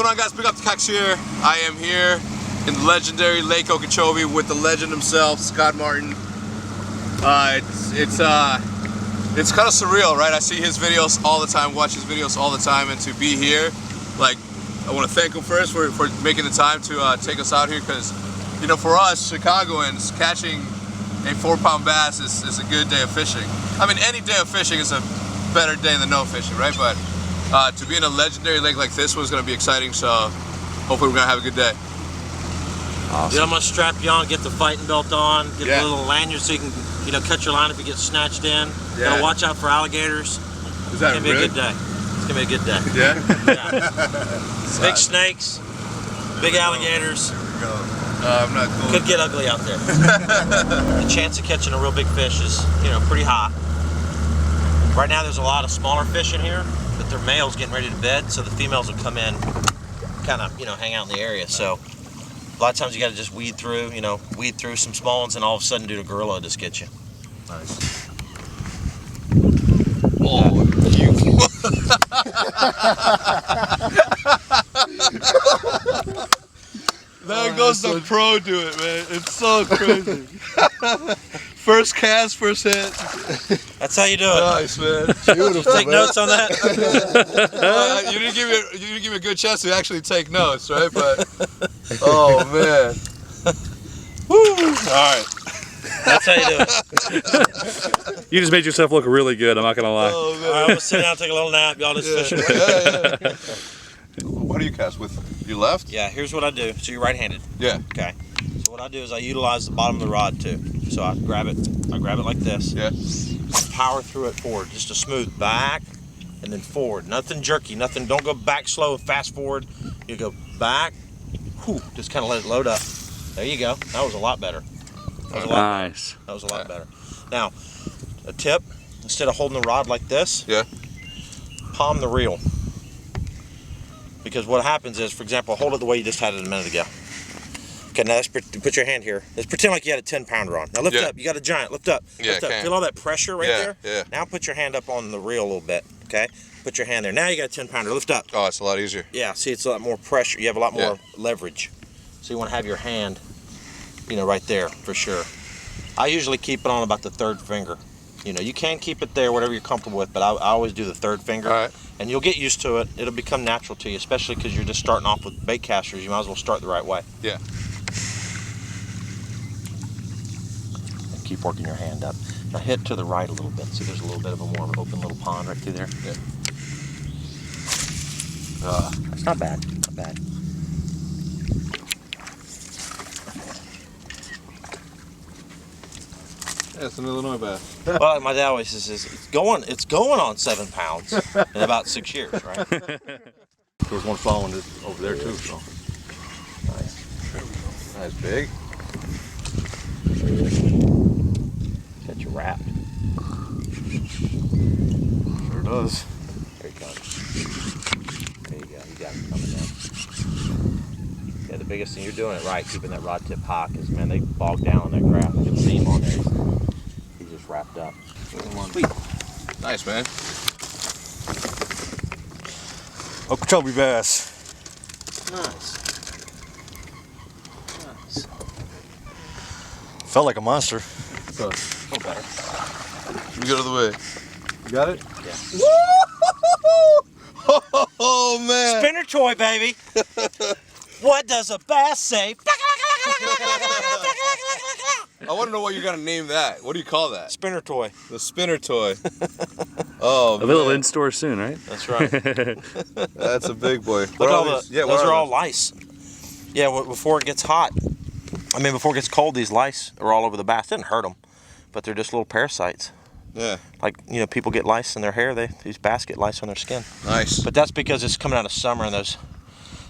going on, guys? Pick up the Cox here. I am here in the legendary Lake Okeechobee with the legend himself, Scott Martin. It's kind of surreal, right? I see his videos all the time, watch his videos all the time, and to be here, like, I want to thank him first for making the time to take us out here, because, you know, for us Chicagoans, catching a 4-pound bass is a good day of fishing. I mean, any day of fishing is a better day than no fishing, right? But to be in a legendary lake like this was going to be exciting, so hopefully we're going to have a good day. Awesome. Yeah, I'm going to strap you on, get the fighting belt on, get a little lanyard so you can, you know, cut your line if you get snatched in. Gotta watch out for alligators. Is that It's going to be a good day. It's going to be a good day. Yeah? Big snakes, big alligators. I'm not cool. Could get ugly out there. The chance of catching a real big fish is, you know, pretty high. Right now there's a lot of smaller fish in here, but they're males getting ready to bed, so the females will come in, kind of, you know, hang out in the area. So a lot of times you got to just weed through some small ones, and all of a sudden, dude, a gorilla will just get you. Nice. Oh, you. There goes the pro to it, man. It's so crazy. First cast, first hit. That's how you do it. Nice, man. Beautiful. Take notes on that. You didn't give me a good chance to actually take notes, right? But oh man. Woo! All right. That's how you do it. You just made yourself look really good, I'm not gonna lie. Oh, man. All right, I'm gonna sit down and take a little nap. Y'all just fishing. What do you cast with? Your left? Yeah, here's what I do. So you're right-handed. Yeah. Okay. So what I do is I utilize the bottom of the rod too. So I grab it like this. Yeah. Power through it forward, just a smooth back and then forward. Nothing jerky, nothing. Don't go back slow and fast forward. You go back, whew, just kind of let it load up. There you go. That was a lot better. That was a lot Nice. better. That was a lot better. Now, a tip: instead of holding the rod like this, palm the reel. Because what happens is, for example, hold it the way you just had it a minute ago. Okay, now let's put your hand here. Let's pretend like you had a 10-pounder on. Now lift up. You got a giant. Lift up. Lift up. Feel all that pressure right there? Yeah. Now put your hand up on the reel a little bit. Okay? Put your hand there. Now you got a 10-pounder. Lift up. Oh, it's a lot easier. Yeah, see, it's a lot more pressure. You have a lot more leverage. So you want to have your hand, you know, right there for sure. I usually keep it on about the 3rd finger. You know, you can keep it there, whatever you're comfortable with, but I always do the 3rd finger. All right. And you'll get used to it. It'll become natural to you, especially because you're just starting off with bait casters. You might as well start the right way. Yeah. And keep working your hand up. Now hit to the right a little bit. See, there's a little bit of a more of an open little pond right through there. Yeah. It's not bad. Not bad. Yeah, it's an Illinois bass. Well, like my dad always says, it's going on 7 pounds in about 6 years, right? There's one following it over there too. So. Nice. Nice, big. Got you wrapped. Sure does. There he comes. There you go. You got him coming down. Yeah, the biggest thing, you're doing it right, keeping that rod tip high, because man, they bog down on that graph. You can see him on there. He's just wrapped up. Sweet. Nice, man. Okeechobee bass. Nice. Nice. Felt like a monster. So, Feel better. you get out of the way. You got it? Yeah. Oh man. Spinner toy, baby. What does a bass say? I want to know what you're gonna name that. What do you call that? Spinner toy. The spinner toy. Oh, Available in store soon, right? That's right. That's a big boy. Look at all those are all lice. Yeah, before it gets hot. I mean, before it gets cold, these lice are all over the bass. It didn't hurt them, but they're just little parasites. Yeah. Like, you know, people get lice in their hair. These bass get lice on their skin. Nice. But that's because it's coming out of summer and those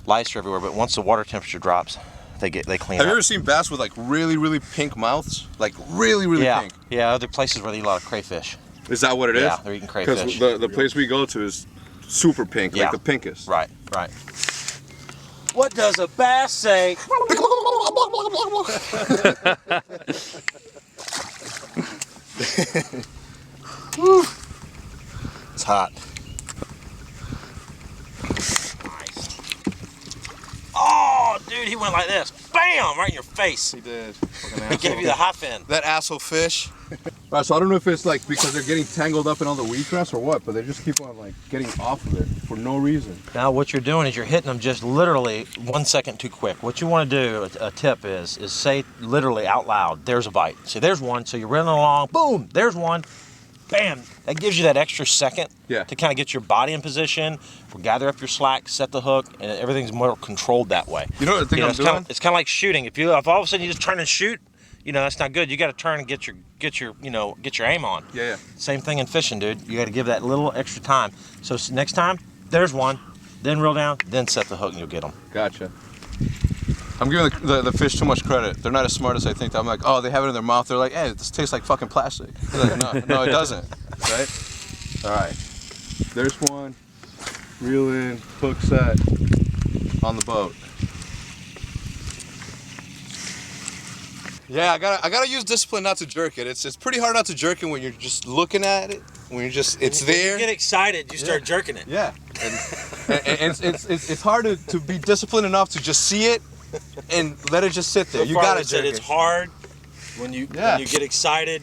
lice are everywhere. But once the water temperature drops, they clean up. Have you ever seen bass with like really pink mouths? Like really pink. Yeah, other places where they eat a lot of crayfish. Is that what it is? Yeah, they're eating crayfish. Because the place we go to is super pink, like the pinkest. Right. What does a bass say? It's hot. Nice. dude, he went like this. Bam! Right in your face. He did. He gave you the hot fin. That asshole fish. Alright, so I don't know if it's like because they're getting tangled up in all the wheatgrass or what, but they just keep on like getting off of it for no reason. Now what you're doing is you're hitting them just literally 1 second too quick. What you want to do, a tip is say literally out loud, there's a bite. See, there's one, so you're running along, boom, there's one, bam. That gives you that extra second to kind of get your body in position, gather up your slack, set the hook, and everything's more controlled that way. You know what I think I'm doing? It's kind of like shooting. If all of a sudden you just turn and shoot, that's not good. You got to turn and get your aim on. Yeah. Same thing in fishing, dude. You got to give that little extra time. So next time, there's one, then reel down, then set the hook and you'll get them. Gotcha. I'm giving the fish too much credit. They're not as smart as I think. I'm like, oh, they have it in their mouth. They're like, hey, this tastes like fucking plastic. Like, no, it doesn't. Right? All right. There's one. Reel in, hook set on the boat. Yeah, I gotta use discipline not to jerk it. It's pretty hard not to jerk it when you're just looking at it. When you're just, it's there. When you get excited, you start jerking it. Yeah, and it's hard to be disciplined enough to just see it and let it just sit there. You gotta jerk it. It's hard when you get excited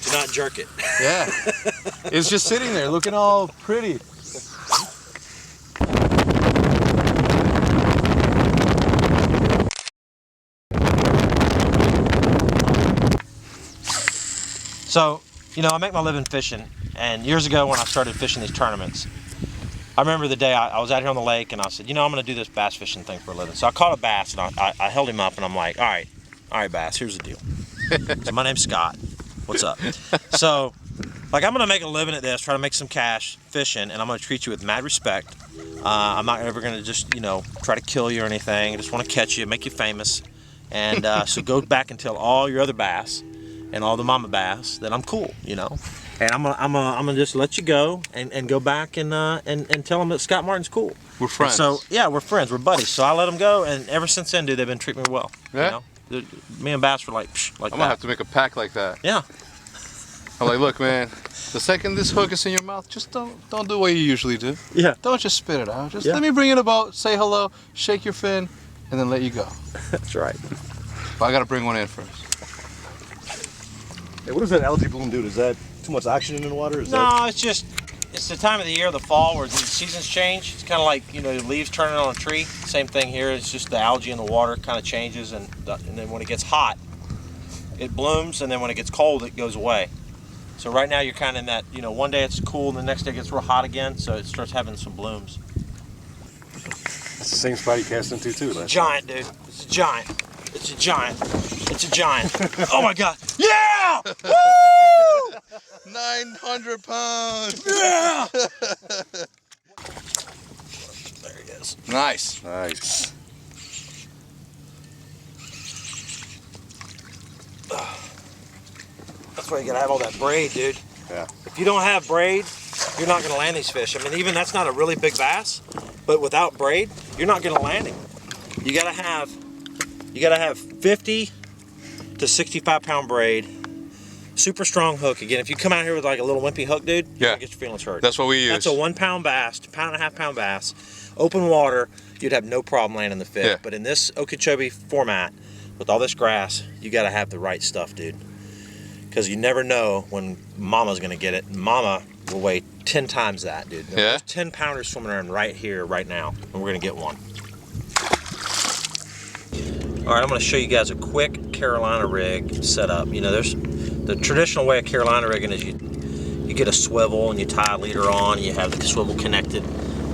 to not jerk it. Yeah, it's just sitting there looking all pretty. So, I make my living fishing, and years ago when I started fishing these tournaments, I remember the day I was out here on the lake, and I said, I'm going to do this bass fishing thing for a living. So I caught a bass, and I held him up, and I'm like, all right, bass, here's the deal. So my name's Scott. What's up? So, I'm going to make a living at this, try to make some cash fishing, and I'm going to treat you with mad respect. I'm not ever going to just, try to kill you or anything. I just want to catch you, make you famous. And so go back and tell all your other bass and all the mama bass that I'm cool, and I'm gonna just let you go and go back and tell them that Scott Martin's cool. We're friends. And so yeah, we're friends, we're buddies. So I let them go, and ever since then, dude, they've been treating me well. Yeah. Me and Bass were like I'm gonna have to make a pack like that. Yeah. I'm like, look, man, the second this hook is in your mouth, just don't do what you usually do. Yeah. Don't just spit it out. Just let me bring in a boat, say hello, shake your fin, and then let you go. That's right. But I gotta bring one in first. Hey, what does that algae bloom do? Is that too much oxygen in the water? No, it's the time of the year, the fall, where the seasons change. It's kind of like, the leaves turning on a tree. Same thing here. It's just the algae in the water kind of changes, and then when it gets hot, it blooms, and then when it gets cold, it goes away. So right now you're kind of in that, one day it's cool, and the next day it gets real hot again, so it starts having some blooms. It's the same spot you cast into too. It's a giant, dude. It's a giant. It's a giant. It's a giant. Oh my God. Yeah! Woo! 900 pounds. Yeah! There he is. Nice. Nice. That's why you gotta have all that braid, dude. Yeah. If you don't have braid, you're not gonna land these fish. I mean, even that's not a really big bass, but without braid, you're not gonna land him. You gotta have 50 to 65 pound braid, super strong hook. Again, if you come out here with like a little wimpy hook, dude, you're gonna get your feelings hurt. That's what we use. That's a 1 pound bass, 1.5 pound bass, open water, you'd have no problem landing the fish. Yeah. But in this Okeechobee format, with all this grass, you gotta have the right stuff, dude. Because you never know when mama's gonna get it. Mama will weigh 10 times that, dude. There's 10 pounders swimming around right here, right now, and we're gonna get one. All right, I'm gonna show you guys a quick Carolina rig setup. There's the traditional way of Carolina rigging is you get a swivel and you tie a leader on, and you have the swivel connected.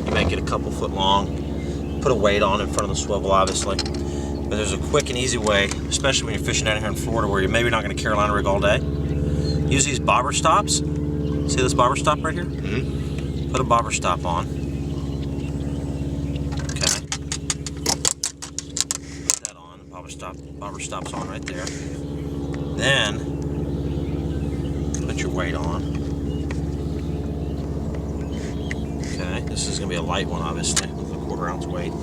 You make it a couple foot long, put a weight on in front of the swivel, obviously. But there's a quick and easy way, especially when you're fishing out here in Florida where you're maybe not gonna Carolina rig all day. Use these bobber stops. See this bobber stop right here? Mm-hmm. Put a bobber stop on. Okay. Put that on. Bobber stop's on right there. Then put your weight on. Okay, this is gonna be a light one, obviously, with a 1/4 ounce weight.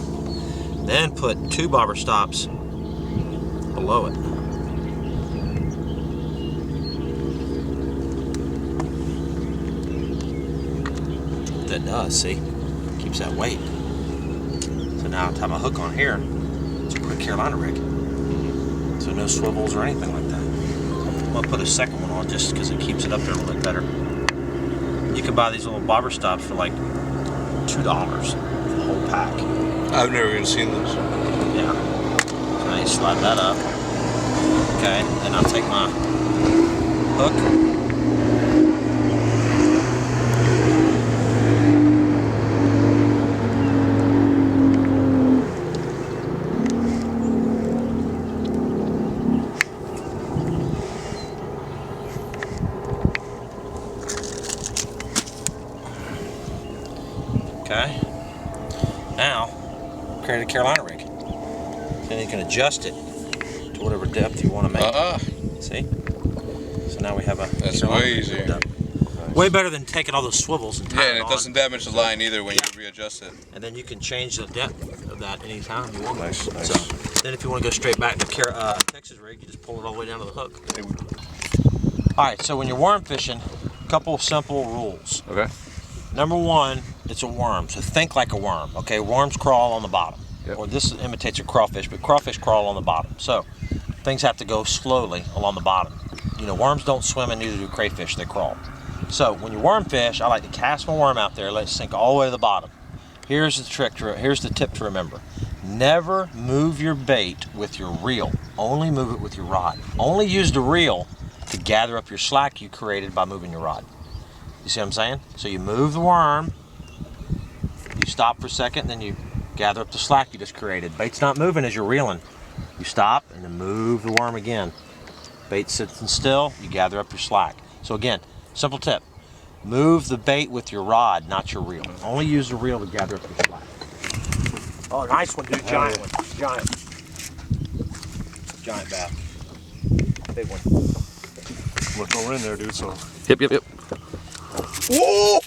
Then put 2 bobber stops below it. That does, see? Keeps that weight. So now I tie my hook on here. Carolina rig. So no swivels or anything like that. I'm gonna put a second one on just because it keeps it up there a little bit better. You can buy these little bobber stops for like $2 for the whole pack. I've never even seen those. Yeah. So now you slide that up. Okay, then I'll take my hook. Okay. Now, create a Carolina rig. Then you can adjust it to whatever depth you want to make it. See? So now we have a That's Carolina way rig easier. hooked up. Way better than taking all those swivels and tying Yeah, and it on. doesn't damage the line either when you readjust it. And then you can change the depth of that anytime you want. Nice. So then if you want to go straight back to Texas rig, you just pull it all the way down to the hook. All right, so when you're worm fishing, a couple of simple rules. Okay. Number one, it's a worm, so think like a worm. Okay, worms crawl on the bottom. Yep. Or this imitates a crawfish, but crawfish crawl on the bottom. So things have to go slowly along the bottom. You know, worms don't swim and neither do crayfish, they crawl. So when you worm fish, I like to cast my worm out there, let it sink all the way to the bottom. Here's the trick, here's the tip to remember. Never move your bait with your reel, only move it with your rod. Only use the reel to gather up your slack you created by moving your rod. You see what I'm saying? So you move the worm, you stop for a second, then you gather up the slack you just created. Bait's not moving as you're reeling. You stop and then move the worm again. Bait sitting still, you gather up your slack. So again, simple tip, move the bait with your rod, not your reel. Only use the reel to gather up your slack. Oh, nice one, dude, giant one, giant. Giant bass, big one. Look, we're in there, dude, so. Yep. Whoa!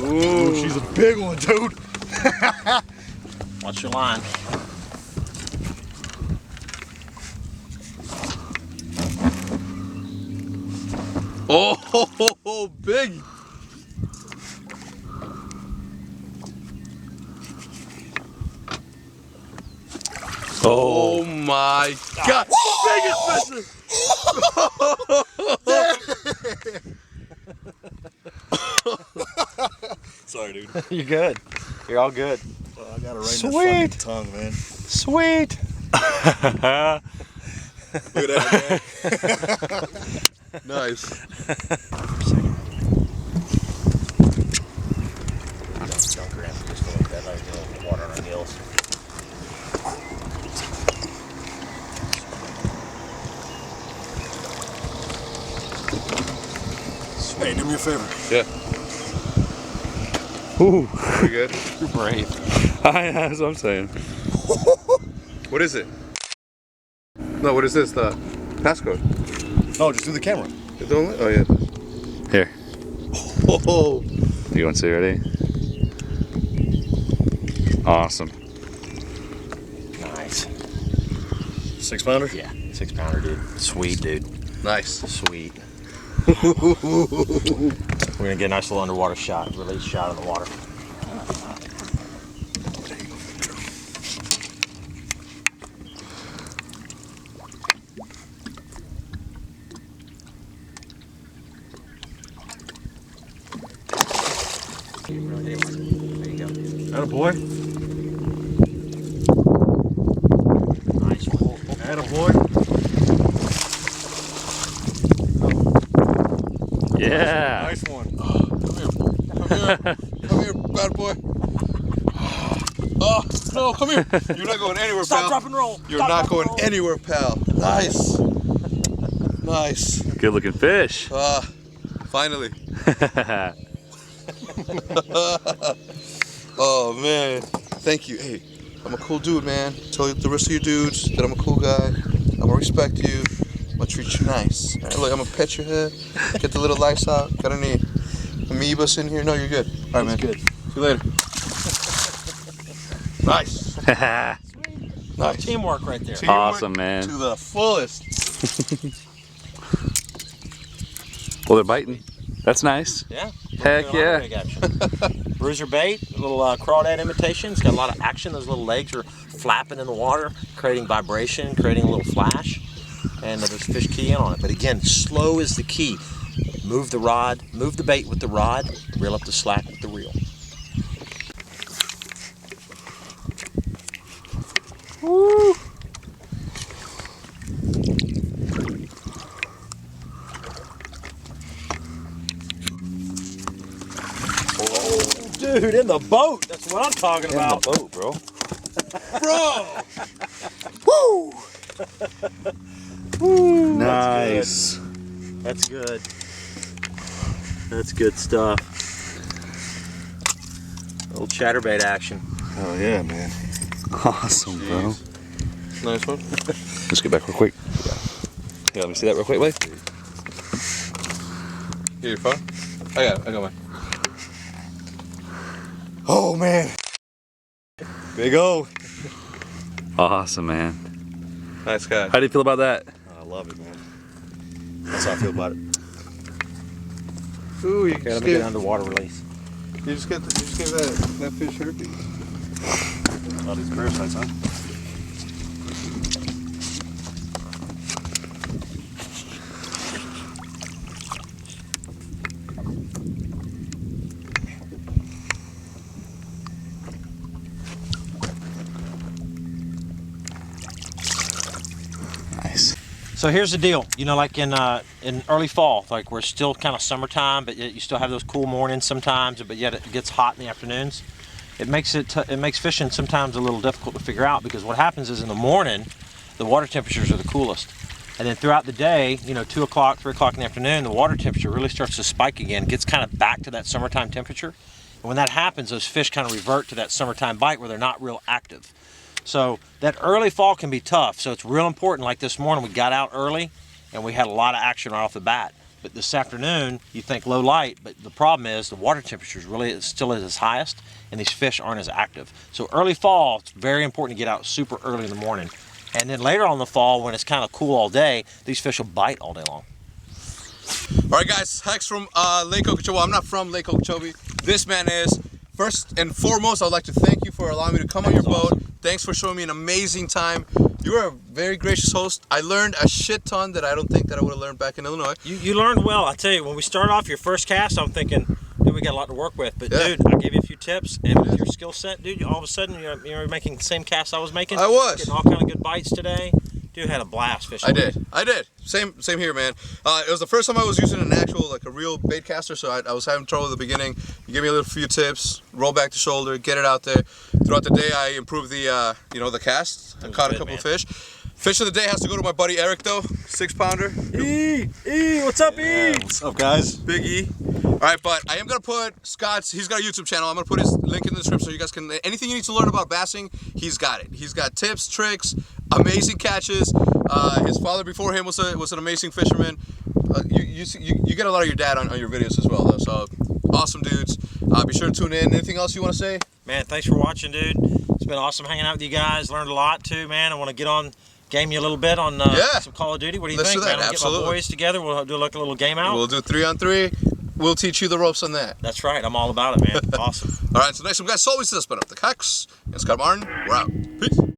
Ooh, she's a big one, dude. Watch your line. Oh, big. Oh my God! Biggest fish! Sorry, dude. You're good. You're all good. Oh, I got it right Sweet. in that fucking tongue, man. Sweet. Look at that, man. Nice. Don't grab it, just go like that, like a little water on our gills. Hey, do me a favor. Yeah. Ooh, Pretty good. you're brave. That's what I'm saying. What is it? No, what is this? The passcode? No, just do the camera. It's only? Oh yeah. Here, Oh. you want to see? Ready? Awesome. Nice. 6 pounder? Yeah, 6 pounder, dude. Sweet, dude. Nice. Sweet. We're gonna get a nice little underwater shot, release shot in the water. There you go. Atta boy. Nice one. Atta boy. Yeah. Nice one. Come here, bad boy. Oh, no, come here. You're not going anywhere, Stop, pal. drop, and roll. You're Stop, not drop, going and roll. anywhere, pal. Nice. Nice. Good looking fish. Finally. Oh, man. Thank you. Hey, I'm a cool dude, man. Tell the rest of you dudes that I'm a cool guy. I'm gonna respect you. I'm gonna treat you nice. All right, look, I'm gonna pet your head. Get the little lice out. Got any amoebas in here? No, you're good. All right, man. Good. See you later. Nice. Nice. Teamwork right there. Teamwork Awesome, man. To the fullest. Well, they're biting. That's nice. Yeah. Heck Carolina yeah. rig action. bruiser bait, a little crawdad imitation. It's got a lot of action. Those little legs are flapping in the water, creating vibration, creating a little flash. And those fish key in on it. But again, slow is the key. Move the rod, move the bait with the rod, reel up the slack with the reel. Woo! Oh, dude, in the boat. That's what I'm talking about. In the boat, bro. Bro! Woo! Woo! Nice. That's good. That's good stuff. Little chatterbait action. Oh yeah, man. Awesome, bro. Nice one. Let's get back real quick. Yeah, let me see that real quick, Wade. Get your phone? I got mine. Oh man. Big O. Awesome, man. Nice catch. How do you feel about that? I love it, man. That's how I feel about it. Ooh, Okay, let me get underwater release. You just gave that fish herpes. All these parasites, huh? Nice. So here's the deal, you know, like in early fall, like we're still kind of summertime, but yet you still have those cool mornings sometimes, but yet it gets hot in the afternoons. It makes fishing sometimes a little difficult to figure out, because what happens is in the morning, the water temperatures are the coolest. And then throughout the day, you know, 2 o'clock, 3 o'clock in the afternoon, the water temperature really starts to spike again, gets kind of back to that summertime temperature. And when that happens, those fish kind of revert to that summertime bite where they're not real active. So that early fall can be tough. So it's real important. Like this morning, we got out early and we had a lot of action right off the bat. But this afternoon, you think low light, but the problem is the water temperature is really still at its highest and these fish aren't as active. So early fall, it's very important to get out super early in the morning. And then later on in the fall, when it's kind of cool all day, these fish will bite all day long. All right, guys, Hex from Lake Okeechobee. I'm not from Lake Okeechobee. This man is. First and foremost, I'd like to thank you for allowing me to come on your boat. Awesome. Thanks for showing me an amazing time. You are a very gracious host. I learned a shit ton that I don't think that I would have learned back in Illinois. You learned well. I tell you, when we started off your first cast, I'm thinking, dude, we got a lot to work with. But Yeah. dude, I gave you a few tips, and with your skill set, dude, all of a sudden you're making the same cast I was making. I was. Getting all kind of good bites today. Dude, had a blast fishing. I did. Same here, man. It was the first time I was using an actual, like a real bait caster, so I was having trouble at the beginning. You give me a few tips, roll back the shoulder, get it out there. Throughout the day, I improved the, the cast. I caught a couple fish. Fish of the day has to go to my buddy Eric, though, 6-pounder. What's up, E? What's up, guys? Big E. All right, but I am gonna put Scott's. He's got a YouTube channel. I'm gonna put his link in the description so you guys can. Anything you need to learn about bassing, he's got it. He's got tips, tricks, amazing catches. His father before him was an amazing fisherman. You get a lot of your dad on your videos as well, though. So awesome dudes. Be sure to tune in. Anything else you want to say? Man, thanks for watching, dude. It's been awesome hanging out with you guys. Learned a lot too, man. I want to get on. Game you a little bit on some Call of Duty. What do you think, man? I'll get my boys together. We'll do like a little game out. We'll do 3-on-3. We'll teach you the ropes on that. That's right. I'm all about it, man. Awesome. All right, so next time, guys, always this, but up the Hex and Scott Martin. We're out. Peace.